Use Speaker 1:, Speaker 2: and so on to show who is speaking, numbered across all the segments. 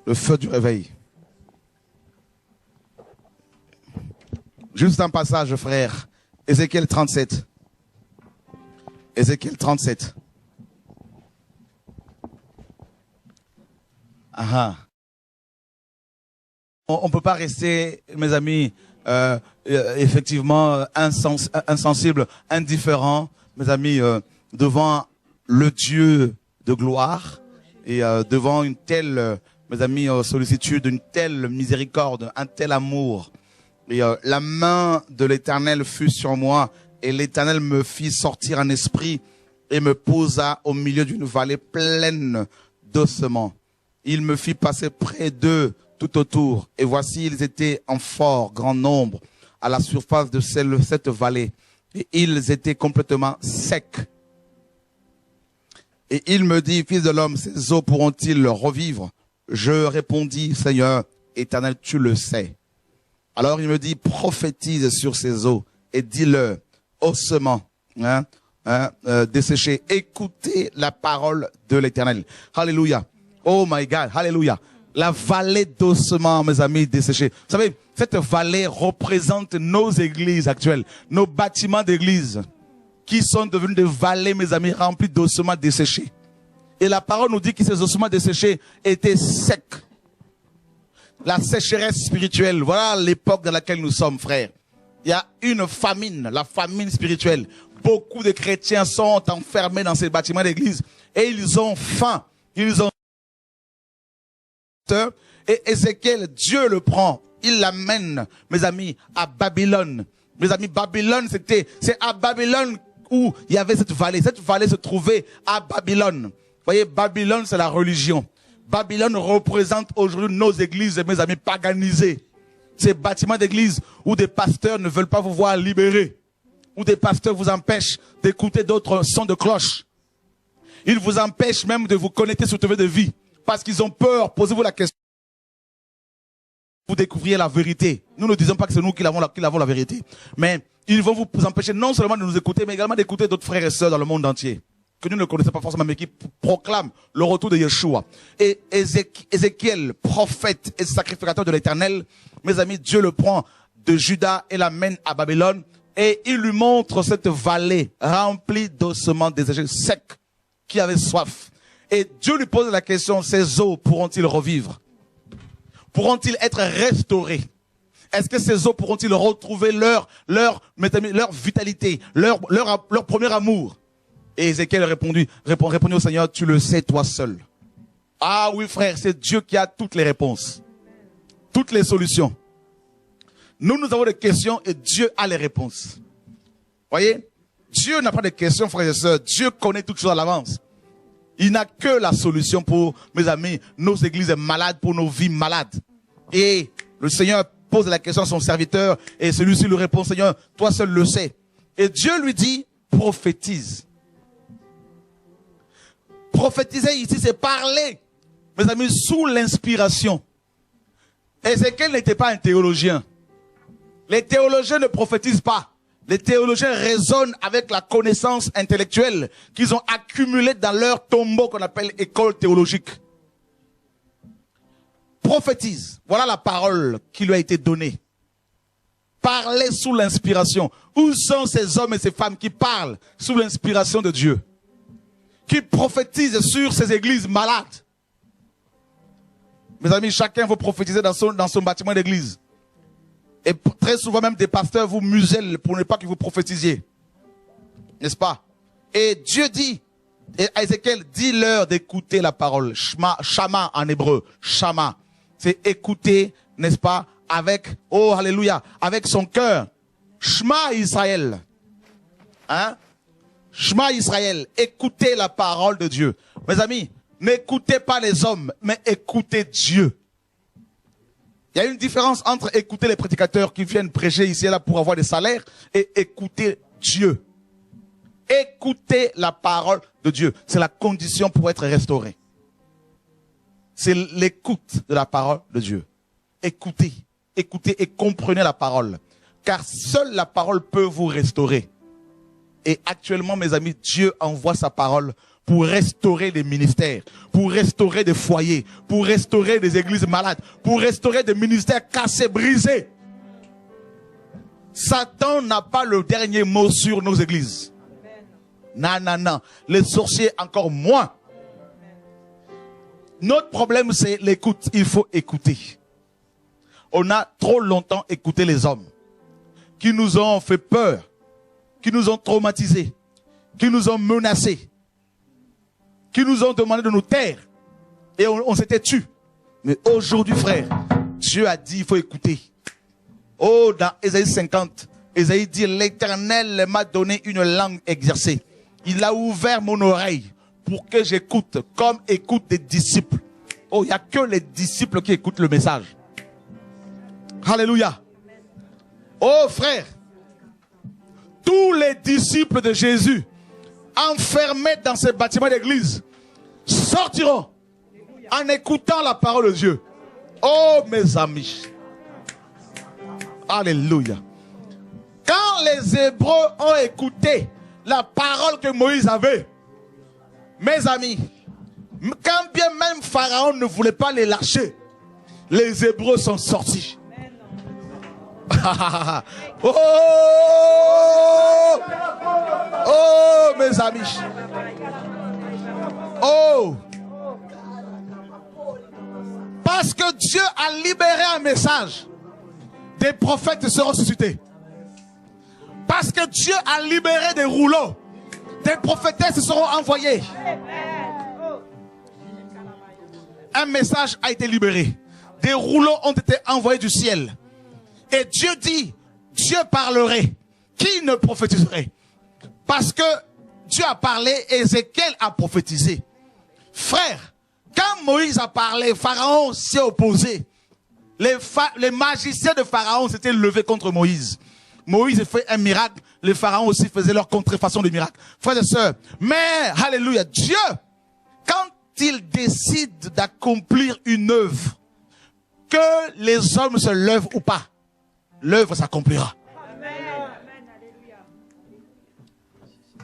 Speaker 1: Le feu du réveil. Juste un passage, frère. Ézéchiel 37. Ézéchiel 37. Ah. On ne peut pas rester, mes amis, effectivement insensible, indifférent, mes amis, devant le Dieu de gloire et devant une telle, mes amis, sollicitude, une telle miséricorde, un tel amour. Et la main de l'Éternel fut sur moi et l'Éternel me fit sortir un esprit et me posa au milieu d'une vallée pleine d'ossements. Il me fit passer près d'eux tout autour. Et voici, ils étaient en fort grand nombre à la surface de cette vallée. Et ils étaient complètement secs. Et il me dit, fils de l'homme, ces eaux pourront-ils revivre? Je répondis, Seigneur, Éternel, tu le sais. Alors il me dit, prophétise sur ces eaux et dis-leur, ossements, desséchés, écoutez la parole de l'Éternel. Alléluia. Oh my God, alléluia. La vallée d'ossements, mes amis, desséchés. Vous savez, cette vallée représente nos églises actuelles, nos bâtiments d'église, qui sont devenus des vallées, mes amis, remplies d'ossements desséchés. Et la parole nous dit que ces ossements desséchés étaient secs. La sécheresse spirituelle, voilà l'époque dans laquelle nous sommes, frères. Il y a une famine, la famine spirituelle. Beaucoup de chrétiens sont enfermés dans ces bâtiments d'église et ils ont faim. Ils ont et Ézéchiel, Dieu le prend, il l'amène, mes amis, à Babylone. Mes amis, Babylone, c'est à Babylone où il y avait cette vallée. Cette vallée se trouvait à Babylone. Vous voyez, Babylone, c'est la religion. Babylone représente aujourd'hui nos églises, mes amis, paganisées. Ces bâtiments d'église où des pasteurs ne veulent pas vous voir libérés. Où des pasteurs vous empêchent d'écouter d'autres sons de cloche. Ils vous empêchent même de vous connecter sur TV de vie. Parce qu'ils ont peur. Posez-vous la question. Vous découvriez la vérité. Nous ne disons pas que c'est nous qui avons la vérité. Mais ils vont vous empêcher non seulement de nous écouter, mais également d'écouter d'autres frères et sœurs dans le monde entier. Que nous ne connaissons pas forcément, mais qui proclament le retour de Yeshua. Et Ézéchiel, prophète et sacrificateur de l'Éternel, mes amis, Dieu le prend de Juda et l'amène à Babylone. Et il lui montre cette vallée remplie d'ossements desséchés, secs, qui avaient soif. Et Dieu lui pose la question, ces eaux pourront-ils revivre? Pourront-ils être restaurés? Est-ce que ces eaux pourront-ils retrouver leur vitalité, leur premier amour? Et Ézéchiel répondit au Seigneur, tu le sais toi seul. Ah oui frère, c'est Dieu qui a toutes les réponses. Toutes les solutions. Nous avons des questions et Dieu a les réponses. Voyez? Dieu n'a pas de questions, frères et sœurs. Dieu connaît toutes choses à l'avance. Il n'a que la solution pour, mes amis, nos églises malades, pour nos vies malades. Et le Seigneur pose la question à son serviteur et celui-ci lui répond, Seigneur, toi seul le sais. Et Dieu lui dit, prophétise. Prophétiser ici, c'est parler, mes amis, sous l'inspiration. Ézéchiel n'était pas un théologien. Les théologiens ne prophétisent pas. Les théologiens raisonnent avec la connaissance intellectuelle qu'ils ont accumulée dans leur tombeau qu'on appelle école théologique. Prophétise. Voilà la parole qui lui a été donnée. Parler sous l'inspiration. Où sont ces hommes et ces femmes qui parlent sous l'inspiration de Dieu? Qui prophétisent sur ces églises malades? Mes amis, chacun veut prophétiser dans son bâtiment d'église. Et très souvent même des pasteurs vous musellent pour ne pas que vous prophétisiez. N'est-ce pas? Et Dieu dit, et Ézéchiel, dis-leur d'écouter la parole. Shama en hébreu. Shama. C'est écouter, n'est-ce pas? Avec, oh alléluia, avec son cœur. Shema Israël. Hein? Shema Israël. Écoutez la parole de Dieu. Mes amis, n'écoutez pas les hommes, mais écoutez Dieu. Il y a une différence entre écouter les prédicateurs qui viennent prêcher ici et là pour avoir des salaires et écouter Dieu. Écoutez la parole de Dieu. C'est la condition pour être restauré. C'est l'écoute de la parole de Dieu. Écoutez, écoutez et comprenez la parole. Car seule la parole peut vous restaurer. Et actuellement, mes amis, Dieu envoie sa parole pour restaurer des ministères, pour restaurer des foyers, pour restaurer des églises malades, pour restaurer des ministères cassés, brisés. Satan n'a pas le dernier mot sur nos églises. Non, non, non. Les sorciers encore moins. Notre problème, c'est l'écoute. Il faut écouter. On a trop longtemps écouté les hommes qui nous ont fait peur, qui nous ont traumatisés, qui nous ont menacés, qui nous ont demandé de nous taire. Et on s'était tués. Mais aujourd'hui, frère, Dieu a dit, il faut écouter. Oh, dans Ésaïe 50, Ésaïe dit, l'Éternel m'a donné une langue exercée. Il a ouvert mon oreille pour que j'écoute, comme écoutent des disciples. Oh, il n'y a que les disciples qui écoutent le message. Alléluia. Oh, frère, tous les disciples de Jésus, enfermés dans ces bâtiments d'église, sortiront en écoutant la parole de Dieu. Oh, mes amis. Alléluia. Quand les Hébreux ont écouté la parole que Moïse avait, mes amis, quand bien même Pharaon ne voulait pas les lâcher, les Hébreux sont sortis. Oh, oh, mes amis. Oh, parce que Dieu a libéré un message, des prophètes seront suscités. Parce que Dieu a libéré des rouleaux, des prophétesses seront envoyées. Un message a été libéré. Des rouleaux ont été envoyés du ciel. Et Dieu dit, Dieu parlerait. Qui ne prophétiserait? Parce que Dieu a parlé, Ézéchiel a prophétisé. Frère, quand Moïse a parlé, Pharaon s'est opposé. Les magiciens de Pharaon s'étaient levés contre Moïse. Moïse a fait un miracle, les pharaons aussi faisaient leur contrefaçon de miracle. Frères et sœurs, mais, alléluia, Dieu, quand il décide d'accomplir une œuvre, que les hommes se lèvent ou pas, l'œuvre s'accomplira.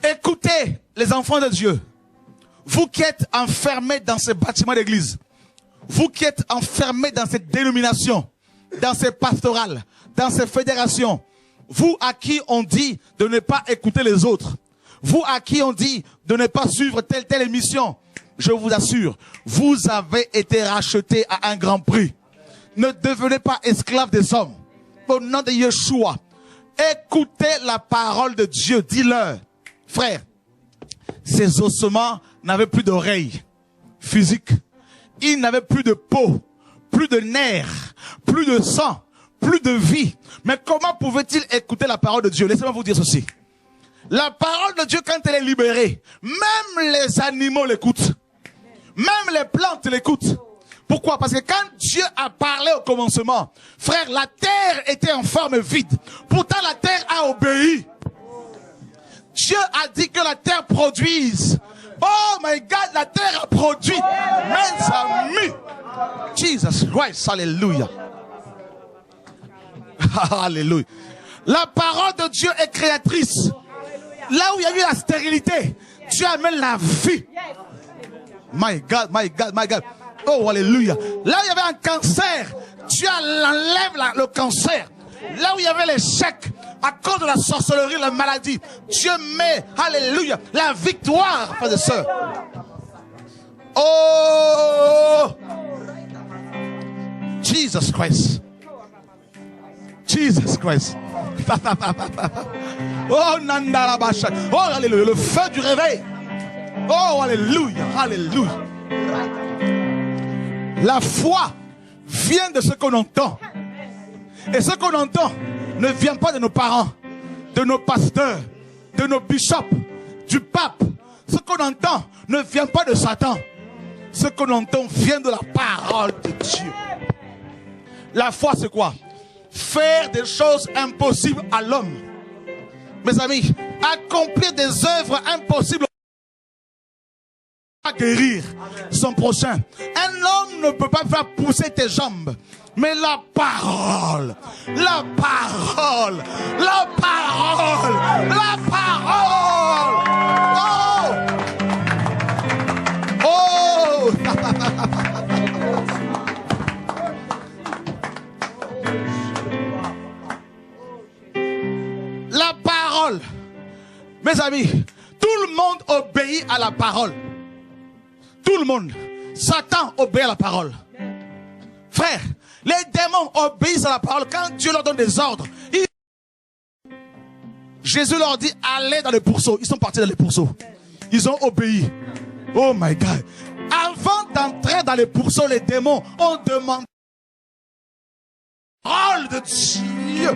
Speaker 1: Écoutez, les enfants de Dieu, vous qui êtes enfermés dans ces bâtiments d'église, vous qui êtes enfermés dans cette dénomination, dans ces pastorales, dans ces fédérations, vous à qui on dit de ne pas écouter les autres, vous à qui on dit de ne pas suivre telle émission, je vous assure, vous avez été rachetés à un grand prix. Ne devenez pas esclaves des hommes. Au nom de Yeshua, écoutez la parole de Dieu, dis-leur, frère, ces ossements n'avaient plus d'oreilles physiques, ils n'avaient plus de peau, plus de nerfs, plus de sang, plus de vie. Mais comment pouvait-il écouter la parole de Dieu? Laissez-moi vous dire ceci. La parole de Dieu, quand elle est libérée, même les animaux l'écoutent. Même les plantes l'écoutent. Pourquoi? Parce que quand Dieu a parlé au commencement, frère, la terre était en forme vide. Pourtant, la terre a obéi. Dieu a dit que la terre produise. Oh my God, la terre a produit. Mes amis. Jesus Christ, alléluia. Alléluia. La parole de Dieu est créatrice. Là où il y a eu la stérilité, Dieu amène la vie. My God, my God, my God. Oh, alléluia. Là où il y avait un cancer, Dieu enlève le cancer. Là où il y avait l'échec, à cause de la sorcellerie, la maladie, Dieu met, alléluia, la victoire, frères et sœurs. Oh, Jesus Christ. Jesus Christ. Oh, Nandalabasha. Oh, alléluia, le feu du réveil. Oh, alléluia, alléluia. La foi vient de ce qu'on entend. Et ce qu'on entend ne vient pas de nos parents, de nos pasteurs, de nos bishops, du pape. Ce qu'on entend ne vient pas de Satan. Ce qu'on entend vient de la parole de Dieu. La foi, c'est quoi? Faire des choses impossibles à l'homme. Mes amis, accomplir des œuvres impossibles à guérir son prochain. Un homme ne peut pas faire pousser tes jambes. Mais la parole, la parole, la parole, la parole. Oh! amis, tout le monde obéit à la parole. Tout le monde. Satan obéit à la parole. Frère, les démons obéissent à la parole. Quand Dieu leur donne des ordres, Jésus leur dit, allez dans les pourceaux. Ils sont partis dans les pourceaux. Ils ont obéi. Oh my God. Avant d'entrer dans les pourceaux, les démons ont demandé la parole de Dieu.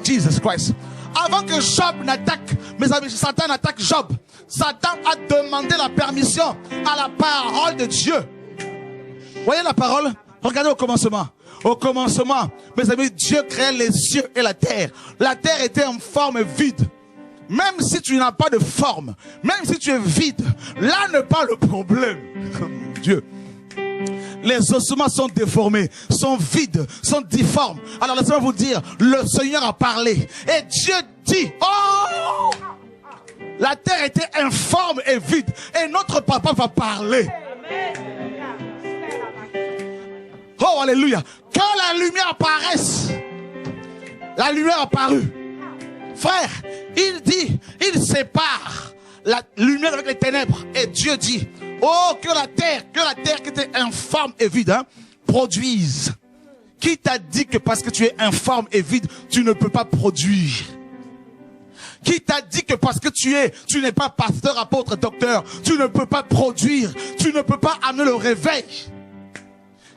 Speaker 1: Jesus Christ. Avant que Job n'attaque, mes amis, Satan attaque Job. Satan a demandé la permission à la parole de Dieu. Voyez la parole? Regardez au commencement. Au commencement, mes amis, Dieu créait les cieux et la terre. La terre était en forme vide. Même si tu n'as pas de forme, même si tu es vide, là n'est pas le problème. Dieu. Les ossements sont déformés, sont vides, sont difformes. Alors laissez-moi vous dire, le Seigneur a parlé. Et Dieu dit, oh! La terre était informe et vide. Et notre papa va parler. Oh, alléluia. Que la lumière apparaisse. La lumière apparut. Frère, il dit, il sépare la lumière avec les ténèbres. Et Dieu dit, oh, que la terre qui était informe et vide, hein, produise. Qui t'a dit que parce que tu es informe et vide, tu ne peux pas produire? Qui t'a dit que parce que tu n'es pas pasteur, apôtre, docteur, tu ne peux pas produire, tu ne peux pas amener le réveil?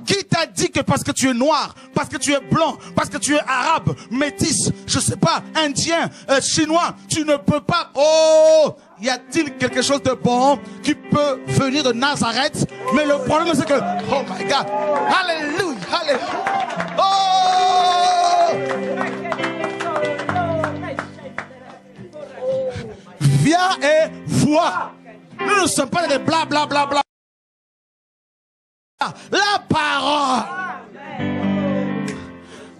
Speaker 1: Qui t'a dit que parce que tu es noir, parce que tu es blanc, parce que tu es arabe, métis, je sais pas, indien, chinois, tu ne peux pas? Oh, y a-t-il quelque chose de bon qui peut venir de Nazareth? Mais le problème c'est que, oh my God, alléluia, alléluia, oh! Viens et vois. Nous ne sommes pas des bla bla bla bla. La parole.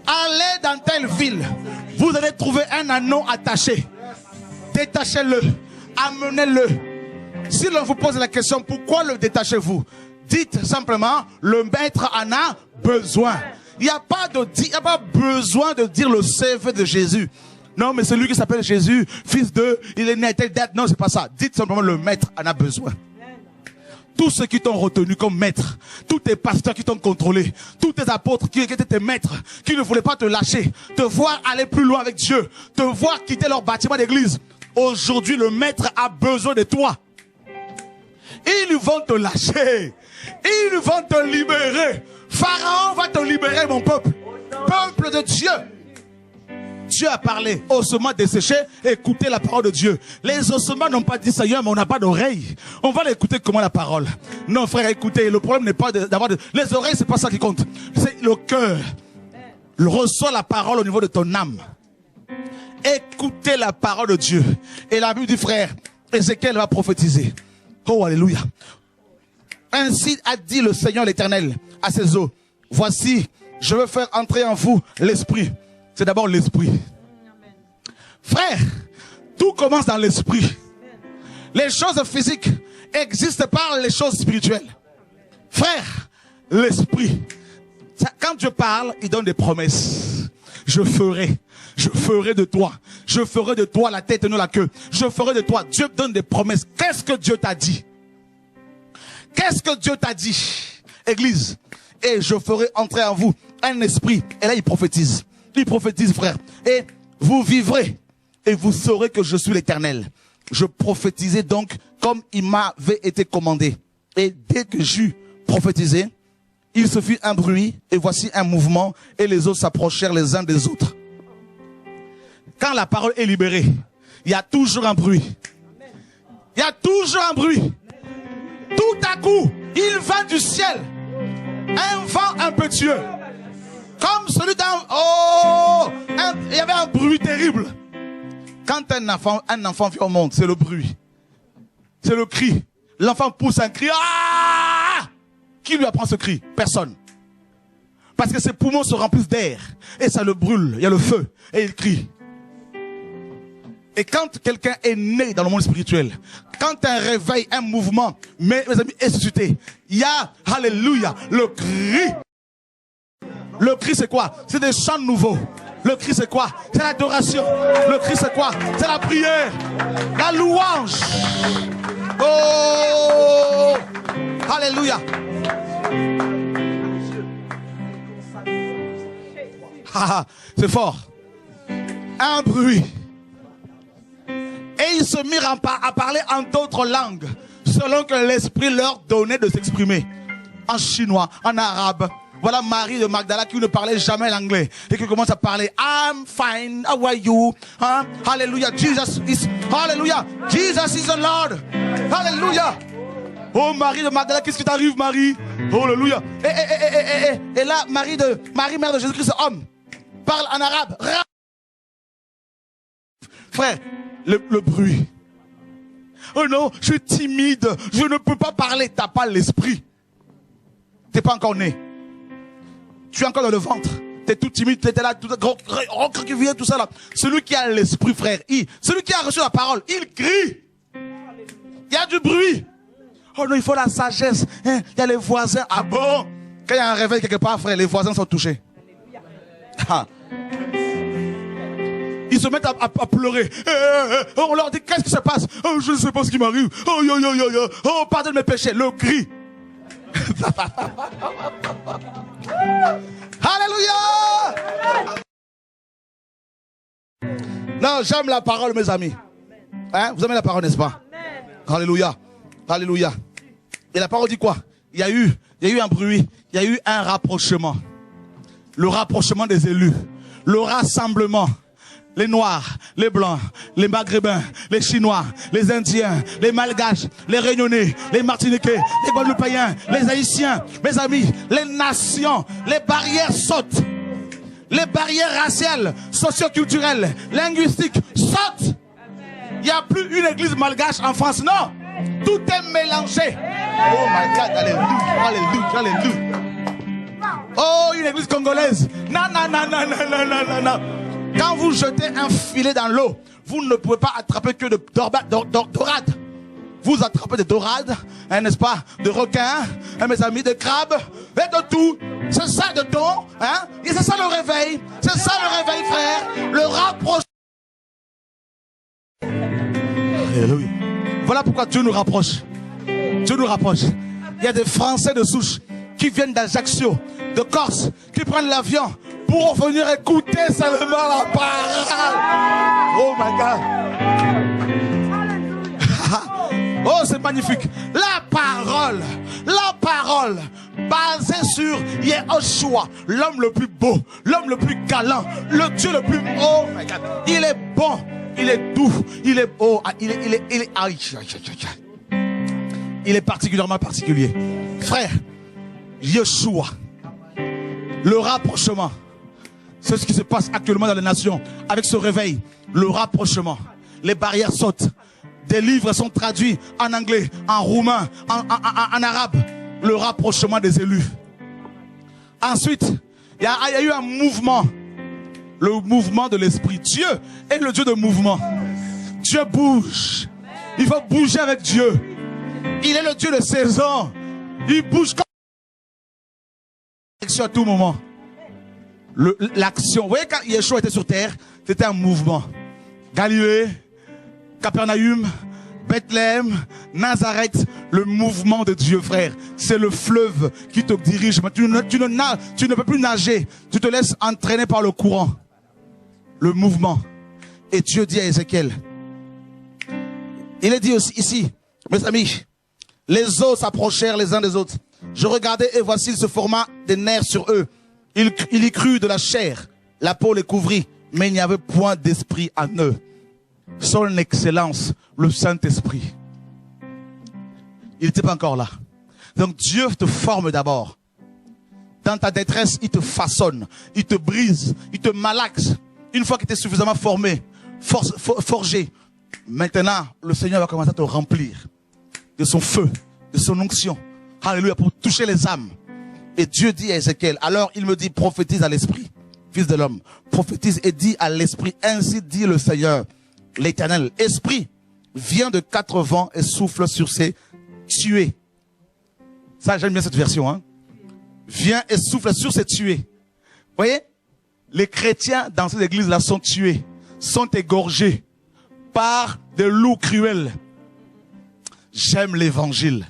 Speaker 1: Allez dans telle ville, vous allez trouver un anneau attaché. Détachez-le, amenez-le. Si l'on vous pose la question, pourquoi le détachez-vous? Dites simplement, le maître en a besoin. Il n'y a pas besoin de dire le CV de Jésus. Non, mais celui qui s'appelle Jésus, fils de, il est né à telle date. Non, c'est pas ça. Dites simplement, le maître en a besoin. Tous ceux qui t'ont retenu comme maître, tous tes pasteurs qui t'ont contrôlé, tous tes apôtres qui étaient tes maîtres, qui ne voulaient pas te lâcher, te voir aller plus loin avec Dieu, te voir quitter leur bâtiment d'église. Aujourd'hui, le maître a besoin de toi. Ils vont te lâcher. Ils vont te libérer. Pharaon va te libérer, mon peuple. Peuple de Dieu. Dieu a parlé, ossements desséchés, écoutez la parole de Dieu. Les ossements n'ont pas dit Seigneur, mais on n'a pas d'oreilles. On va l'écouter comment la parole? Non frère, écoutez, le problème n'est pas d'avoir les oreilles, c'est pas ça qui compte. C'est le cœur. Reçois la parole au niveau de ton âme. Écoutez la parole de Dieu. Et la Bible du frère, Ézéchiel va prophétiser. Oh alléluia. Ainsi a dit le Seigneur l'Éternel à ses eaux. Voici, je veux faire entrer en vous l'esprit. C'est d'abord l'esprit. Frère, tout commence dans l'esprit. Les choses physiques existent par les choses spirituelles. Frère, l'esprit. Quand Dieu parle, il donne des promesses. Je ferai de toi. Je ferai de toi la tête et non la queue. Je ferai de toi. Dieu donne des promesses. Qu'est-ce que Dieu t'a dit? Qu'est-ce que Dieu t'a dit? Église. Et je ferai entrer en vous un esprit. Et là, il prophétise. Il prophétise, frère. Et vous vivrez. Et vous saurez que je suis l'Éternel. Je prophétisais donc comme il m'avait été commandé. Et dès que j'eus prophétisé, il se fit un bruit. Et voici un mouvement. Et les autres s'approchèrent les uns des autres. Quand la parole est libérée, il y a toujours un bruit. Il y a toujours un bruit. Tout à coup, il vint du ciel un vent impétueux. Comme celui d'un... Oh! Il y avait un bruit terrible. Quand un enfant vient au monde, c'est le bruit. C'est le cri. L'enfant pousse un cri. Ah! Qui lui apprend ce cri? Personne. Parce que ses poumons se remplissent d'air. Et ça le brûle. Il y a le feu. Et il crie. Et quand quelqu'un est né dans le monde spirituel, quand un réveil, un mouvement, mes amis, est suscité, il y a, alléluia, le cri. Le cri c'est quoi? C'est des chants nouveaux. Le cri c'est quoi? C'est l'adoration. Le cri c'est quoi? C'est la prière. La louange. Oh! Alléluia. C'est fort. Un bruit. Et ils se mirent à parler en d'autres langues, selon que l'Esprit leur donnait de s'exprimer. En chinois, en arabe. Voilà Marie de Magdala qui ne parlait jamais l'anglais et qui commence à parler. I'm fine, how are you? Hein? Hallelujah, Jesus is the Lord. Hallelujah. Oh Marie de Magdala, qu'est-ce qui t'arrive Marie? Hallelujah. Et là, Marie, mère de Jésus-Christ, homme, parle en arabe. Frère, le bruit. Oh non, je suis timide, je ne peux pas parler. T'as pas l'esprit. T'es pas encore né. Tu es encore dans le ventre. T'es tout timide, t'étais là, tout qui vient, tout ça là. Celui qui a l'esprit, frère, celui qui a reçu la parole, il crie. Il y a du bruit. Oh non, il faut la sagesse. Hein? Il y a les voisins. Ah bon? Quand il y a un réveil quelque part, frère, les voisins sont touchés. Ah. Ils se mettent à pleurer. On leur dit, qu'est-ce qui se passe? Oh, je ne sais pas ce qui m'arrive. Oh, pardonne mes péchés. Le cri. Alléluia. Non, j'aime la parole, mes amis. Hein? Vous aimez la parole, n'est-ce pas? Alléluia. Alléluia. Et la parole dit quoi? Il y a eu un bruit. Il y a eu un rapprochement. Le rapprochement des élus. Le rassemblement. Les Noirs, les Blancs, les Maghrébins, les Chinois, les Indiens, les Malgaches, les Réunionnais, les Martiniquais, les Guadeloupéens, les Haïtiens, mes amis, les nations, les barrières sautent. Les barrières raciales, socioculturelles, linguistiques sautent. Il n'y a plus une église malgache en France, non. Tout est mélangé. Oh my God, alléluia, alléluia, alléluia. Oh, une église congolaise. Non, non, non, non, non, non, non, non, non. Quand vous jetez un filet dans l'eau, vous ne pouvez pas attraper que de dorades. Vous attrapez des dorades, hein, n'est-ce pas, de requins, hein, mes amis, de crabes, et de tout. C'est ça de don, hein, et c'est ça le réveil. C'est ça le réveil, frère. Le rapprochement. Alléluia. Voilà pourquoi Dieu nous rapproche. Dieu nous rapproche. Il y a des Français de souche qui viennent d'Ajaccio, de Corse, qui prennent l'avion pour venir écouter seulement la parole. Oh my God. Oh, c'est magnifique. La parole basée sur Yehoshua, l'homme le plus beau, l'homme le plus galant, le Dieu le plus... Oh my God. Il est bon, il est doux, il est... Oh, il est particulièrement particulier. Frère, Yeshua, le rapprochement, c'est ce qui se passe actuellement dans les nations avec ce réveil. Le rapprochement, les barrières sautent, des livres sont traduits en anglais, en roumain, en arabe. Le rapprochement des élus. Ensuite, il y a eu un mouvement, le mouvement de l'esprit. Dieu est le Dieu de mouvement. Dieu bouge. Il faut bouger avec Dieu. Il est le Dieu de saison. Il bouge comme à tout moment. L'action. Vous voyez, quand Yeshua était sur terre, c'était un mouvement. Galilée, Capernaum, Bethléem, Nazareth, le mouvement de Dieu, frère. C'est le fleuve qui te dirige. Tu ne peux plus nager. Tu te laisses entraîner par le courant. Le mouvement. Et Dieu dit à Ézéchiel, il est dit aussi ici, mes amis, les os s'approchèrent les uns des autres. Je regardais et voici, il se forma des nerfs sur eux. Il y crut de la chair. La peau les couvrit, mais il n'y avait point d'esprit en eux. Son excellence, le Saint-Esprit. Il n'était pas encore là. Donc Dieu te forme d'abord. Dans ta détresse, il te façonne, il te brise, il te malaxe. Une fois que tu es suffisamment formé, forgé, maintenant, le Seigneur va commencer à te remplir de son feu, de son onction. Alléluia, pour toucher les âmes. Et Dieu dit à Ézéchiel, alors il me dit, prophétise à l'esprit, fils de l'homme, prophétise et dis à l'esprit, ainsi dit le Seigneur, l'Éternel. Esprit, vient de 4 vents et souffle sur ces tués. Ça, j'aime bien cette version, hein. Vient et souffle sur ces tués. Vous voyez? les chrétiens dans ces églises-là sont tués, sont égorgés par des loups cruels. J'aime l'évangile.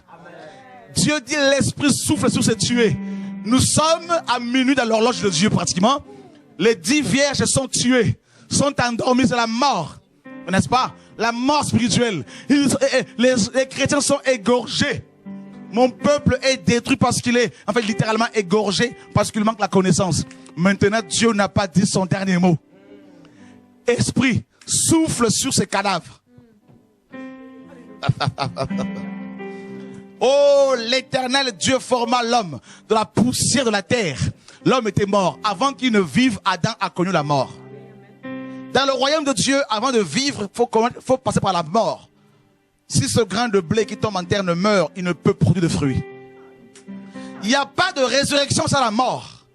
Speaker 1: Dieu dit l'esprit souffle sur ces tués. Nous sommes à minuit dans l'horloge de Dieu pratiquement. Les 10 vierges sont tuées, sont endormies, c'est la mort. N'est-ce pas? La mort spirituelle. Les chrétiens sont égorgés. Mon peuple est détruit parce qu'il est, en fait, littéralement égorgé parce qu'il manque la connaissance. Maintenant, Dieu n'a pas dit son dernier mot. Esprit, souffle sur ces cadavres. Oh, l'Éternel Dieu forma l'homme de la poussière de la terre. L'homme était mort. Avant qu'il ne vive, Adam a connu la mort. Dans le royaume de Dieu, avant de vivre, faut passer par la mort. Si ce grain de blé qui tombe en terre ne meurt, il ne peut produire de fruits. Il n'y a pas de résurrection sans la mort.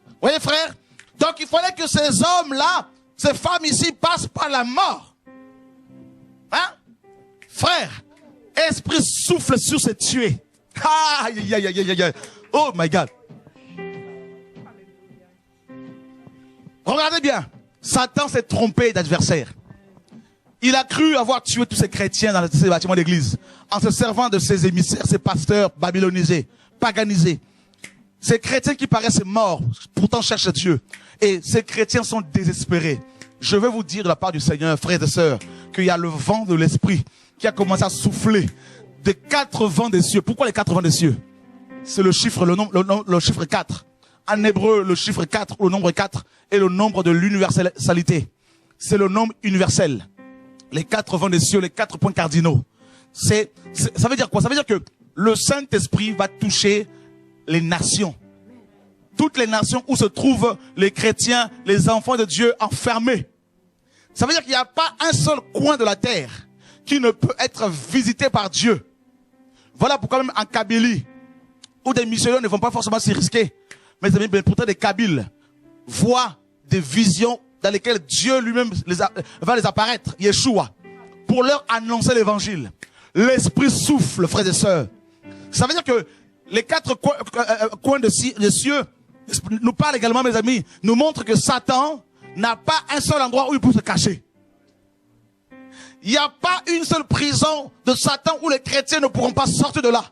Speaker 1: Vous voyez, frère? Donc il fallait que ces hommes-là, ces femmes ici, passent par la mort. Hein? Frère, esprit souffle sur ces tués. Aïe, aïe, aïe, aïe, aïe. Oh my God. Regardez bien. Satan s'est trompé d'adversaire. Il a cru avoir tué tous ces chrétiens dans ces bâtiments d'église en se servant de ces émissaires, ces pasteurs babylonisés, paganisés. Ces chrétiens qui paraissent morts, pourtant cherchent Dieu. Et ces chrétiens sont désespérés. Je veux vous dire de la part du Seigneur, frères et sœurs, qu'il y a le vent de l'esprit qui a commencé à souffler des 4 vents des cieux. Pourquoi les 4 vents des cieux? C'est le chiffre, le chiffre 4. En hébreu, le chiffre 4, le nombre 4, est le nombre de l'universalité. C'est le nombre universel. Les 4 vents des cieux, les 4 points cardinaux. Ça veut dire quoi? Ça veut dire que le Saint-Esprit va toucher les nations. Toutes les nations où se trouvent les chrétiens, les enfants de Dieu enfermés. Ça veut dire qu'il n'y a pas un seul coin de la terre qui ne peut être visité par Dieu. Voilà pourquoi même en Kabylie, où des missionnaires ne vont pas forcément s'y risquer, mais pourtant des Kabyles voient des visions dans lesquelles Dieu lui-même va les apparaître, Yeshua, pour leur annoncer l'évangile. L'esprit souffle, frères et sœurs. Ça veut dire que les 4 coins de cieux nous parlent également, mes amis, nous montrent que Satan n'a pas un seul endroit où il peut se cacher. Il n'y a pas une seule prison de Satan où les chrétiens ne pourront pas sortir de là.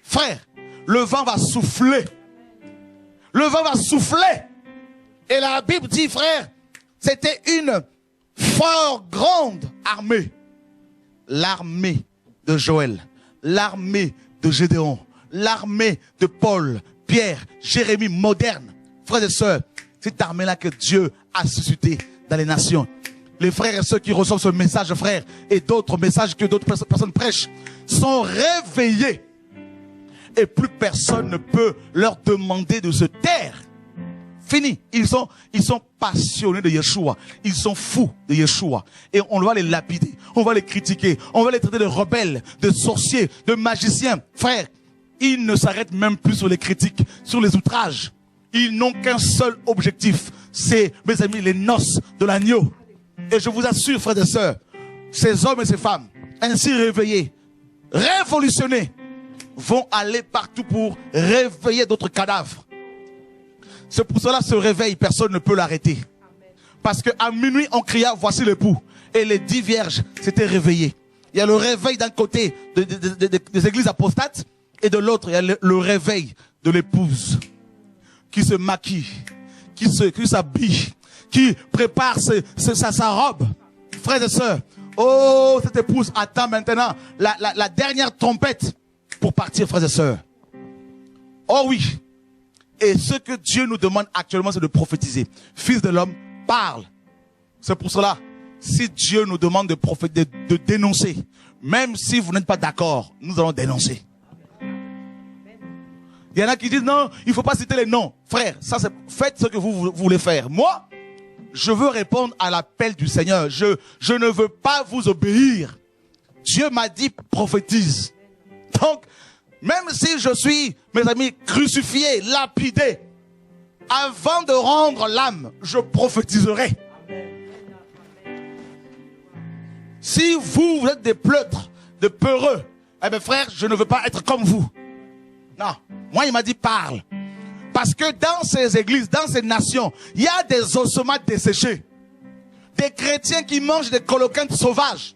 Speaker 1: Frère, le vent va souffler. Le vent va souffler. Et la Bible dit, frère, c'était une fort grande armée. L'armée de Joël, l'armée de Gédéon, l'armée de Paul, Pierre, Jérémie, moderne. Frères et sœurs, cette armée-là que Dieu a suscité dans les nations. Les frères et sœurs qui reçoivent ce message, frères, et d'autres messages que d'autres personnes prêchent, sont réveillés. Et plus personne ne peut leur demander de se taire. Fini. Ils sont passionnés de Yeshua. Ils sont fous de Yeshua. Et on va les lapider. On va les critiquer. On va les traiter de rebelles, de sorciers, de magiciens. Frères, ils ne s'arrêtent même plus sur les critiques, sur les outrages. Ils n'ont qu'un seul objectif. C'est, mes amis, les noces de l'agneau. Et je vous assure, frères et sœurs, ces hommes et ces femmes, ainsi réveillés, révolutionnés, vont aller partout pour réveiller d'autres cadavres. C'est pour cela ce réveil, personne ne peut l'arrêter. Parce qu'à minuit, on cria, voici l'époux. Et les 10 vierges s'étaient réveillées. Il y a le réveil d'un côté des églises apostates, et de l'autre, il y a le réveil de l'épouse qui se maquille, qui s'habille, qui prépare sa robe. Frères et sœurs, oh, cette épouse attend maintenant la dernière trompette pour partir, frères et sœurs. Oh oui. Et ce que Dieu nous demande actuellement, c'est de prophétiser. Fils de l'homme, parle. C'est pour cela, si Dieu nous demande de dénoncer, même si vous n'êtes pas d'accord, nous allons dénoncer. Il y en a qui disent non, il ne faut pas citer les noms. Frère, faites ce que vous voulez faire. Moi, je veux répondre à l'appel du Seigneur. Je ne veux pas vous obéir. Dieu m'a dit prophétise. Donc, même si je suis, mes amis, crucifié, lapidé, avant de rendre l'âme, je prophétiserai. Si vous êtes des pleutres, des peureux, eh bien frère, je ne veux pas être comme vous. Non, moi il m'a dit parle. Parce que dans ces églises, dans ces nations, il y a des ossements desséchés. Des chrétiens qui mangent des coloquintes sauvages.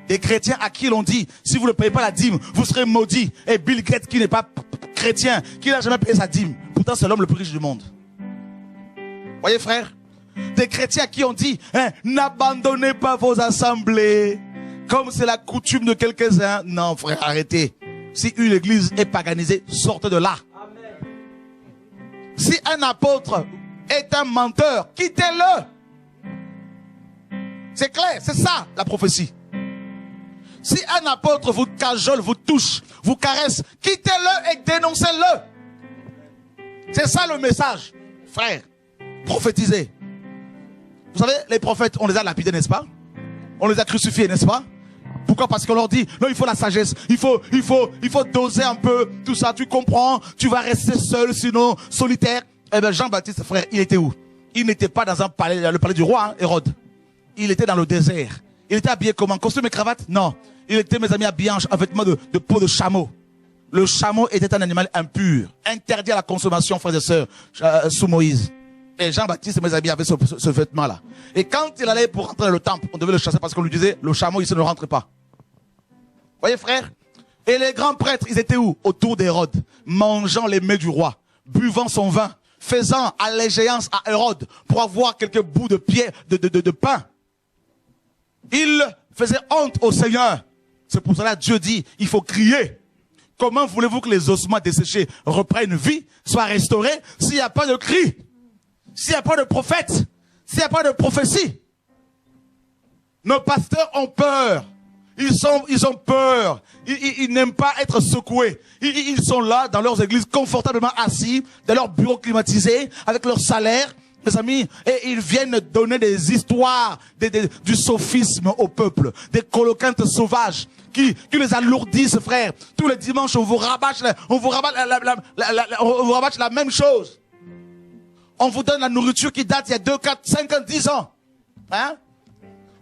Speaker 1: Des chrétiens à qui l'on dit, si vous ne payez pas la dîme, vous serez maudits. Et Bill Gates qui n'est pas chrétien, qui n'a jamais payé sa dîme. Pourtant, c'est l'homme le plus riche du monde. Voyez, frère? Des chrétiens qui ont dit, hein, n'abandonnez pas vos assemblées, comme c'est la coutume de quelques-uns. Non, frère, arrêtez. Si une église est paganisée, sortez de là. Amen. Si un apôtre est un menteur, quittez-le. C'est clair, c'est ça la prophétie. Si un apôtre vous cajole, vous touche, vous caresse, quittez-le et dénoncez-le. C'est ça le message, frère. Prophétisez. Vous savez, les prophètes, on les a lapidés, n'est-ce pas? On les a crucifiés, n'est-ce pas? Pourquoi? Parce qu'on leur dit, non, il faut la sagesse, il faut doser un peu, tout ça, tu comprends, tu vas rester seul, sinon solitaire. Eh bien, Jean-Baptiste, frère, il était où? Il n'était pas dans un palais, le palais du roi, hein, Hérode. Il était dans le désert. Il était habillé comment? Costume et cravate? Non. Il était, mes amis, habillé en vêtements de peau de chameau. Le chameau était un animal impur, interdit à la consommation, frères et sœurs, sous Moïse. Et Jean-Baptiste, mes amis, avait ce vêtement-là. Et quand il allait pour rentrer dans le temple, on devait le chasser parce qu'on lui disait, le chameau, ici ne rentre pas. Voyez, frère? Et les grands prêtres, ils étaient où? Autour d'Hérode, mangeant les mets du roi, buvant son vin, faisant allégeance à Hérode pour avoir quelques bouts de pain. Il faisait honte au Seigneur. C'est pour cela que Dieu dit, il faut crier. Comment voulez-vous que les ossements desséchés reprennent vie, soient restaurés, s'il n'y a pas de cri, s'il n'y a pas de prophète, s'il n'y a pas de prophétie? Nos pasteurs ont peur. Ils ont peur. Ils n'aiment pas être secoués. Ils sont là, dans leurs églises, confortablement assis, dans leurs bureaux climatisés, avec leur salaire. Mes amis, et ils viennent donner des histoires du sophisme au peuple, des coloquintes sauvages qui les alourdissent, frère. Tous les dimanches, on vous rabâche la même chose. On vous donne la nourriture qui date il y a 2, 4, 5 ans, 10 ans. Hein?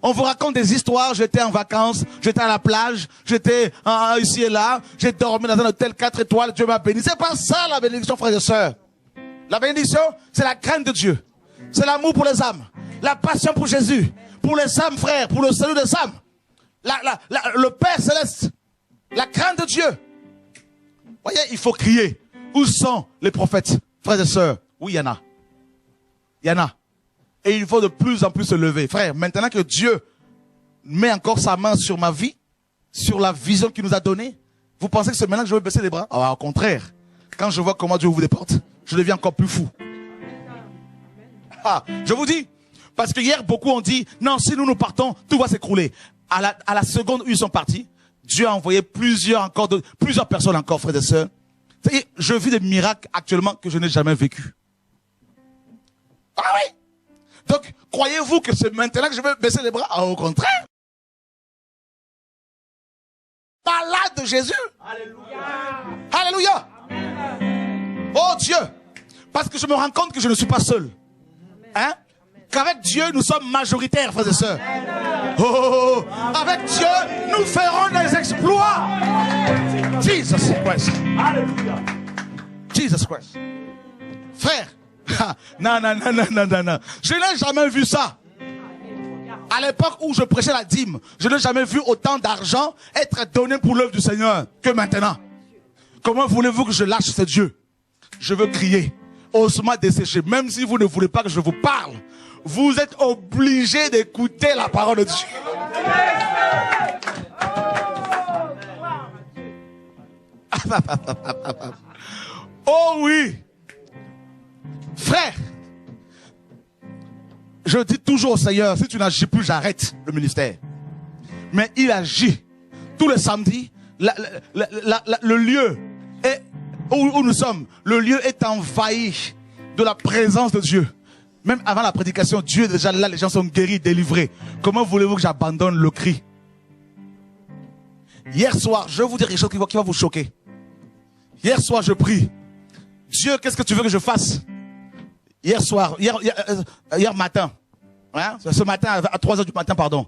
Speaker 1: On vous raconte des histoires. J'étais en vacances, j'étais à la plage, j'étais ici et là, j'ai dormi dans un hôtel 4 étoiles, Dieu m'a béni. C'est pas ça la bénédiction, frères et sœurs. La bénédiction, c'est la crainte de Dieu. C'est l'amour pour les âmes. La passion pour Jésus. Pour les âmes, frères. Pour le salut des âmes. Le Père Céleste. La crainte de Dieu. Voyez, il faut crier. Où sont les prophètes, frères et sœurs? Oui, il y en a. Il y en a. Et il faut de plus en plus se lever. Frère, maintenant que Dieu met encore sa main sur ma vie, sur la vision qu'il nous a donnée, vous pensez que c'est maintenant que je vais baisser les bras? Ah, au contraire. Quand je vois comment Dieu ouvre des portes, je deviens encore plus fou. Ah, je vous dis, parce que hier, beaucoup ont dit, non, si nous partons, tout va s'écrouler. À la seconde où ils sont partis, Dieu a envoyé plusieurs personnes encore, frères et sœurs. Et je vis des miracles actuellement que je n'ai jamais vécu. Ah oui. Donc, croyez-vous que c'est maintenant que je vais baisser les bras? Ah, au contraire. Malade de Jésus. Alléluia. Alléluia. Amen. Oh Dieu. Parce que je me rends compte que je ne suis pas seul. Hein? Qu'avec Dieu, nous sommes majoritaires, frères et sœurs. Oh, avec Dieu, nous ferons des exploits. Jesus Christ. Alléluia. Jesus Christ. Frère, non. Je n'ai jamais vu ça. À l'époque où je prêchais la dîme, je n'ai jamais vu autant d'argent être donné pour l'œuvre du Seigneur que maintenant. Comment voulez-vous que je lâche ce Dieu? Je veux crier. Ossements desséchés, même si vous ne voulez pas que je vous parle, vous êtes obligés d'écouter la parole de Dieu. Oh oui. Frère, je dis toujours au Seigneur, si tu n'agis plus, j'arrête le ministère. Mais il agit. Tous les samedis, le lieu est, où nous sommes, le lieu est envahi de la présence de Dieu. Même avant la prédication, Dieu est déjà là, les gens sont guéris, délivrés. Comment voulez-vous que j'abandonne le cri? Hier soir, je vais vous dire quelque chose qui va vous choquer. Hier soir, je prie. Dieu, qu'est-ce que tu veux que je fasse? Hier soir, hier matin, hein, ce matin, à 3h du matin, pardon.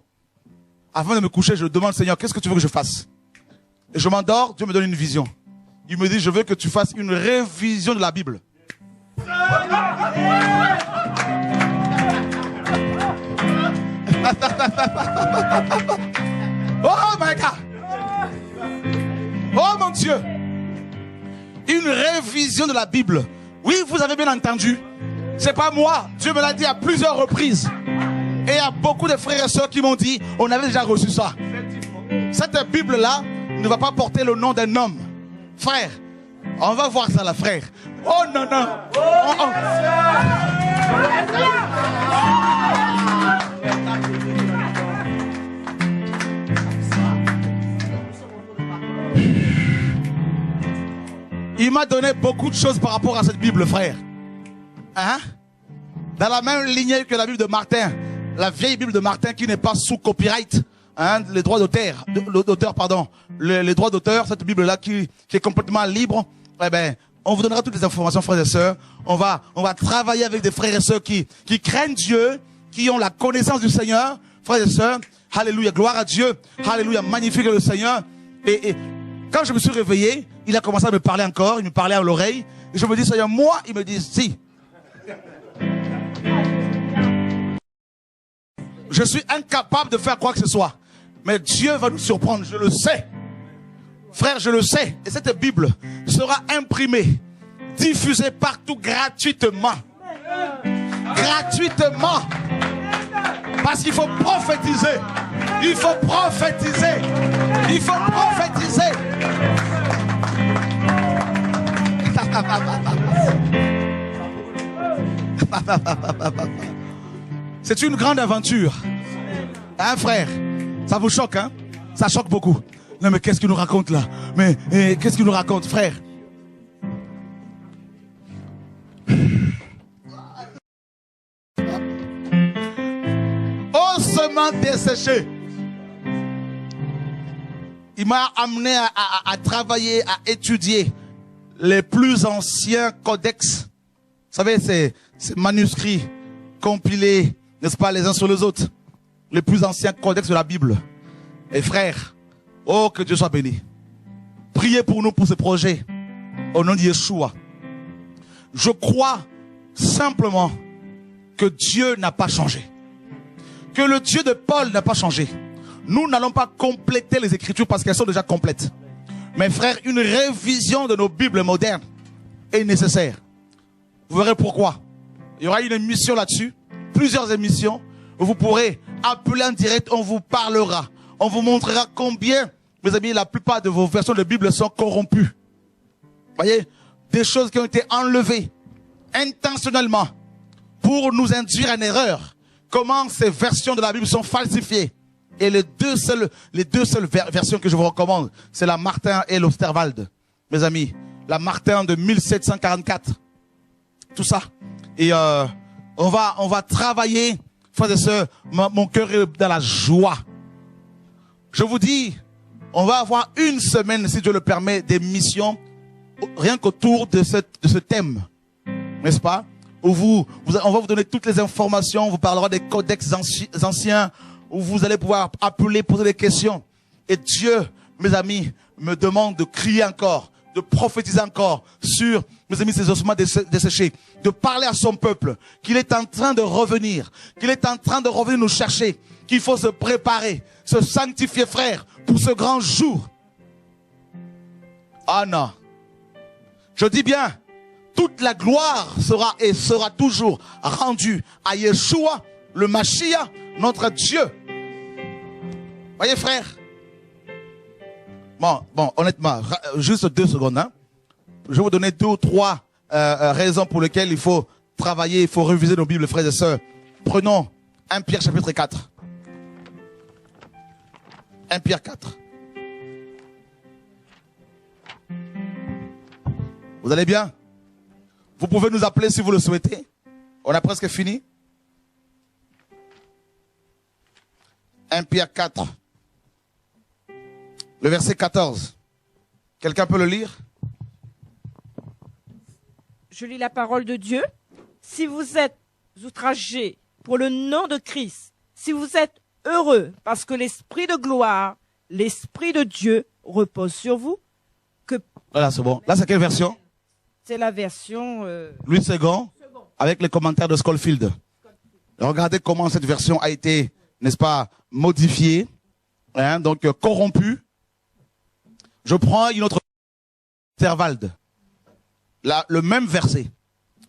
Speaker 1: Avant de me coucher, je demande, Seigneur, qu'est-ce que tu veux que je fasse? Et je m'endors, Dieu me donne une vision. Il me dit, je veux que tu fasses une révision de la Bible. Oh my God. Oh mon Dieu. Une révision de la Bible. Oui, vous avez bien entendu. C'est pas moi. Dieu me l'a dit à plusieurs reprises. Et il y a beaucoup de frères et sœurs qui m'ont dit, on avait déjà reçu ça. Cette Bible-là ne va pas porter le nom d'un homme. Frère, on va voir ça là, frère. Oh non, non. Oh, oh. Il m'a donné beaucoup de choses par rapport à cette Bible, frère. Hein? Dans la même lignée que la Bible de Martin, la vieille Bible de Martin qui n'est pas sous copyright, hein, les droits d'auteur, les droits d'auteur, cette Bible-là qui est complètement libre. Eh ben, on vous donnera toutes les informations, frères et sœurs. On va travailler avec des frères et sœurs qui craignent Dieu, qui ont la connaissance du Seigneur, frères et sœurs. Alléluia, gloire à Dieu. Alléluia, magnifique le Seigneur. Et quand je me suis réveillé, il a commencé à me parler encore, il me parlait à l'oreille. Et je me dis, Seigneur, moi, il me dit, si. Je suis incapable de faire quoi que ce soit. Mais Dieu va nous surprendre, je le sais. Frère, je le sais. Et cette Bible sera imprimée, diffusée partout gratuitement. Gratuitement. Parce qu'il faut prophétiser. Il faut prophétiser. Il faut prophétiser. C'est une grande aventure. Hein, frère? Ça vous choque, hein? Ça choque beaucoup. Non, mais qu'est-ce qu'il nous raconte là? Mais qu'est-ce qu'il nous raconte, frère? Ossements desséchés. Il m'a amené à travailler, à étudier les plus anciens codex. Vous savez, ces manuscrits compilés, n'est-ce pas, les uns sur les autres. Les plus anciens codex de la Bible. Et frères, oh, que Dieu soit béni. Priez pour nous pour ce projet. Au nom de Yeshua. Je crois simplement que Dieu n'a pas changé. Que le Dieu de Paul n'a pas changé. Nous n'allons pas compléter les Écritures parce qu'elles sont déjà complètes. Mais frères, une révision de nos Bibles modernes est nécessaire. Vous verrez pourquoi. Il y aura une émission là-dessus. Plusieurs émissions. Où vous pourrez appeler en direct. On vous parlera. On vous montrera combien, mes amis, la plupart de vos versions de Bible sont corrompues. Voyez, des choses qui ont été enlevées intentionnellement pour nous induire en erreur. Comment ces versions de la Bible sont falsifiées. Et les deux seules versions que je vous recommande, c'est la Martin et l'Osterwald. Mes amis, la Martin de 1744. Tout ça. Et on va travailler, frères et sœurs, mon cœur est dans la joie. Je vous dis, on va avoir une semaine, si Dieu le permet, d'émissions, rien qu'autour de ce thème. N'est-ce pas? Où on va vous donner toutes les informations, on vous parlera des codex anciens, où vous allez pouvoir appeler, poser des questions. Et Dieu, mes amis, me demande de crier encore, de prophétiser encore sur, mes amis, ces ossements desséchés, de parler à son peuple, qu'il est en train de revenir, qu'il est en train de revenir nous chercher, qu'il faut se préparer, se sanctifier, frère, pour ce grand jour. Ah non. Je dis bien, toute la gloire sera et sera toujours rendue à Yeshua, le Mashiach, notre Dieu. Voyez, frère. Bon, honnêtement, juste 2 secondes. Hein. Je vais vous donner 2 ou 3 raisons pour lesquelles il faut travailler, il faut réviser nos Bibles, frères et sœurs. Prenons 1 Pierre chapitre 4. 1 Pierre 4. Vous allez bien? Vous pouvez nous appeler si vous le souhaitez. On a presque fini. 1 Pierre 4. Le verset 14. Quelqu'un peut le lire?
Speaker 2: Je lis la parole de Dieu. Si vous êtes outragés pour le nom de Christ, si vous êtes heureux parce que l'Esprit de gloire, l'Esprit de Dieu repose sur vous, que...
Speaker 1: Voilà, c'est bon. Là, c'est quelle version?
Speaker 2: C'est la version...
Speaker 1: Louis II, avec les commentaires de Scofield. Regardez comment cette version a été, n'est-ce pas, modifié, hein, donc corrompu. Je prends une autre Servalde. Le même verset.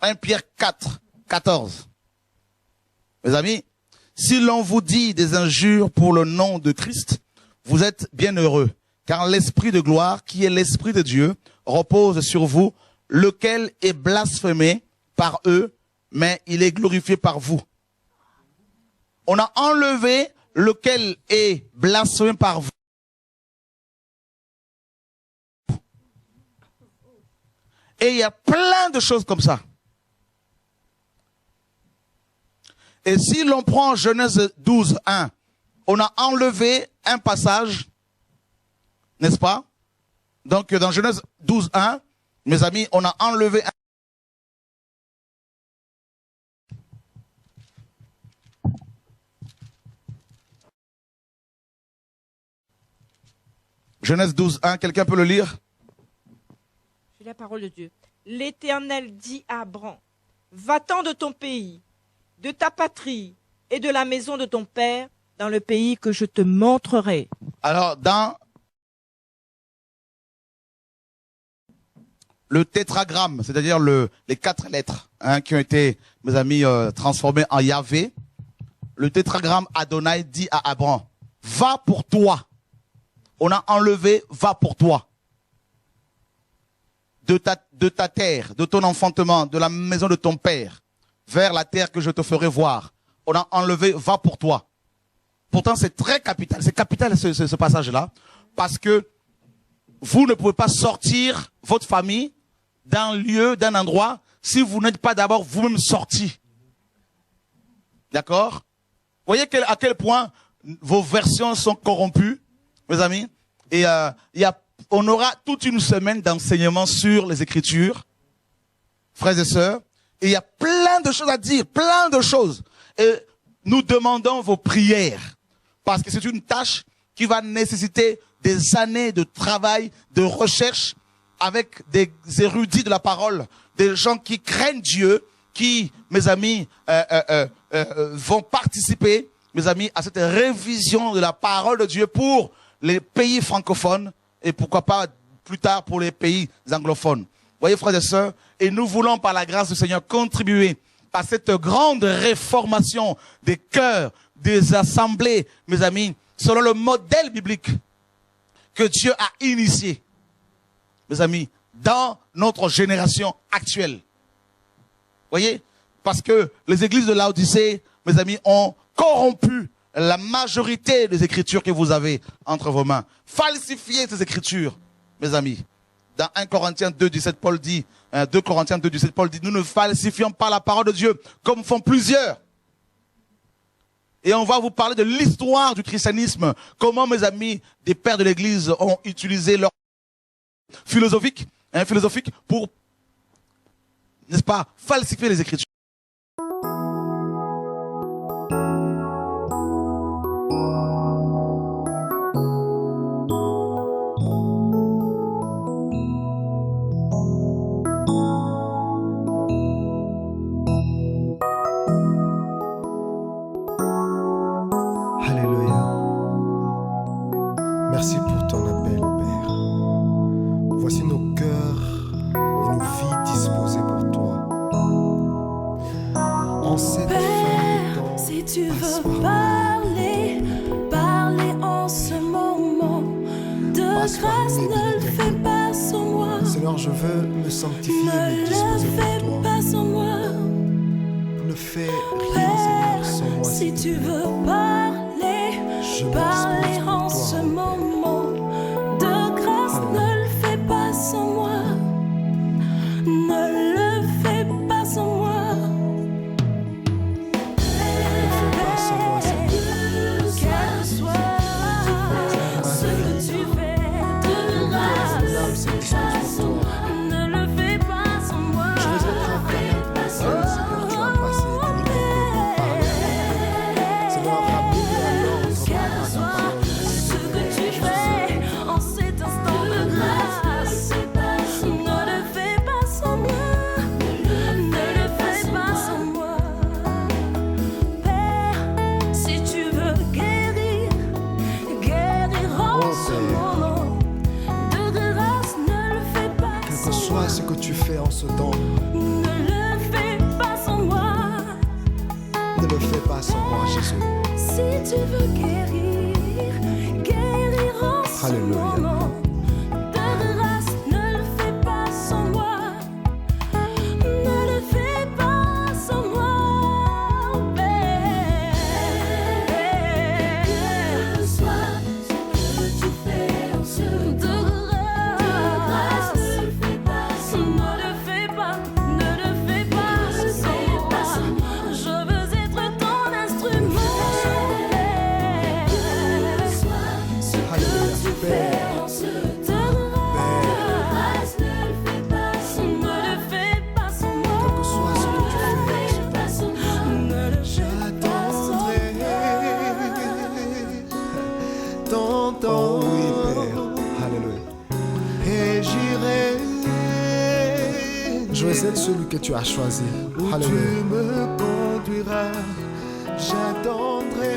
Speaker 1: 1 Pierre 4, 14. Mes amis, si l'on vous dit des injures pour le nom de Christ, vous êtes bien heureux, car l'Esprit de gloire, qui est l'Esprit de Dieu, repose sur vous, lequel est blasphémé par eux, mais il est glorifié par vous. On a enlevé lequel est blasphémé par vous. Et il y a plein de choses comme ça. Et si l'on prend Genèse 12, 1, on a enlevé un passage, n'est-ce pas? Donc dans Genèse 12, 1, mes amis, on a enlevé un... Genèse 12, 1, quelqu'un peut le lire?
Speaker 2: La parole de Dieu. L'Éternel dit à Abraham, va-t'en de ton pays, de ta patrie et de la maison de ton père dans le pays que je te montrerai.
Speaker 1: Alors, dans le tétragramme, c'est-à-dire les 4 lettres hein, qui ont été, mes amis, transformées en Yahvé, le tétragramme Adonai dit à Abraham, va pour toi. On a enlevé, va pour toi. De ta terre, de ton enfantement, de la maison de ton père, vers la terre que je te ferai voir. On a enlevé, va pour toi. Pourtant, c'est très capital. C'est capital ce passage-là. Parce que vous ne pouvez pas sortir votre famille d'un lieu, d'un endroit, si vous n'êtes pas d'abord vous-même sorti. D'accord? Vous voyez à quel point vos versions sont corrompues, mes amis? Et on aura toute une semaine d'enseignement sur les Écritures, frères et sœurs. Et il y a plein de choses à dire, plein de choses. Et nous demandons vos prières. Parce que c'est une tâche qui va nécessiter des années de travail, de recherche, avec des érudits de la parole, des gens qui craignent Dieu, qui, mes amis, vont participer, mes amis, à cette révision de la parole de Dieu pour les pays francophones et pourquoi pas plus tard pour les pays anglophones. Voyez, frères et sœurs, et nous voulons par la grâce du Seigneur contribuer à cette grande réformation des cœurs, des assemblées, mes amis, selon le modèle biblique que Dieu a initié, mes amis, dans notre génération actuelle. Voyez, parce que les églises de Laodicée, mes amis, ont corrompu la majorité des écritures que vous avez entre vos mains. Falsifiez ces écritures, mes amis. Dans 1 Corinthiens 2, 17, Paul dit, 2 Corinthiens 2, 17, Paul dit, nous ne falsifions pas la parole de Dieu, comme font plusieurs. Et on va vous parler de l'histoire du christianisme. Comment, mes amis, des pères de l'église ont utilisé leur philosophique pour, n'est-ce pas, falsifier les écritures.
Speaker 3: Merci pour ton appel, Père. Voici nos cœurs et nos vies disposées pour toi. En cette fin de temps,
Speaker 4: si tu
Speaker 3: passe
Speaker 4: veux
Speaker 3: par
Speaker 4: parler en ce moment de
Speaker 3: Passe par
Speaker 4: grâce,
Speaker 3: nous,
Speaker 4: ne le
Speaker 3: bénis-toi.
Speaker 4: fais pas sans moi.
Speaker 3: nous. Seigneur, je veux me sanctifier et
Speaker 4: Ne
Speaker 3: me disposer
Speaker 4: le fais
Speaker 3: pour toi.
Speaker 4: pas sans moi.
Speaker 3: Ne fais rien, Seigneur, sans moi.
Speaker 4: Si
Speaker 3: s'il te
Speaker 4: tu
Speaker 3: plaît.
Speaker 4: veux parler
Speaker 3: Je me
Speaker 4: en
Speaker 3: dispose pour
Speaker 4: ce
Speaker 3: toi.
Speaker 4: moment de grâce, ne le fais pas sans moi. Ne le fais pas sans moi.
Speaker 3: Ne fais pas sans moi, Seigneur.
Speaker 4: Quel soit ce que tu fais de grâce,
Speaker 3: Mon âme se dispose pour toi.
Speaker 4: ne le fais pas sans moi.
Speaker 3: Je veux être un canal pour celle, Seigneur, tu as passé dans le monde pour parler. Seigneur, ramène-nous à l'ordre par ta parole.
Speaker 4: Ce que tu fais
Speaker 3: soit ce que tu fais en ce temps,
Speaker 4: Ne le fais pas sans moi.
Speaker 3: ne le fais pas sans moi, Jésus.
Speaker 4: Si tu veux guérir, guérir en ce
Speaker 3: Alléluia.
Speaker 4: moment. De grâce, ne le fais pas sans moi. Ne le fais pas sans moi, Père. Que soit ce que tu fais en ce temps. De grâce, ne le fais pas sans moi. Ne le fais pas sans moi. Je veux être ton instrument.
Speaker 3: Alléluia, Père. Quel que soit ce que tu fais, j'attendrai ton temps. Oh oui, Père. Alléluia. Et j'irai Joël, celui que tu as choisi. Où tu me conduiras, j'attendrai.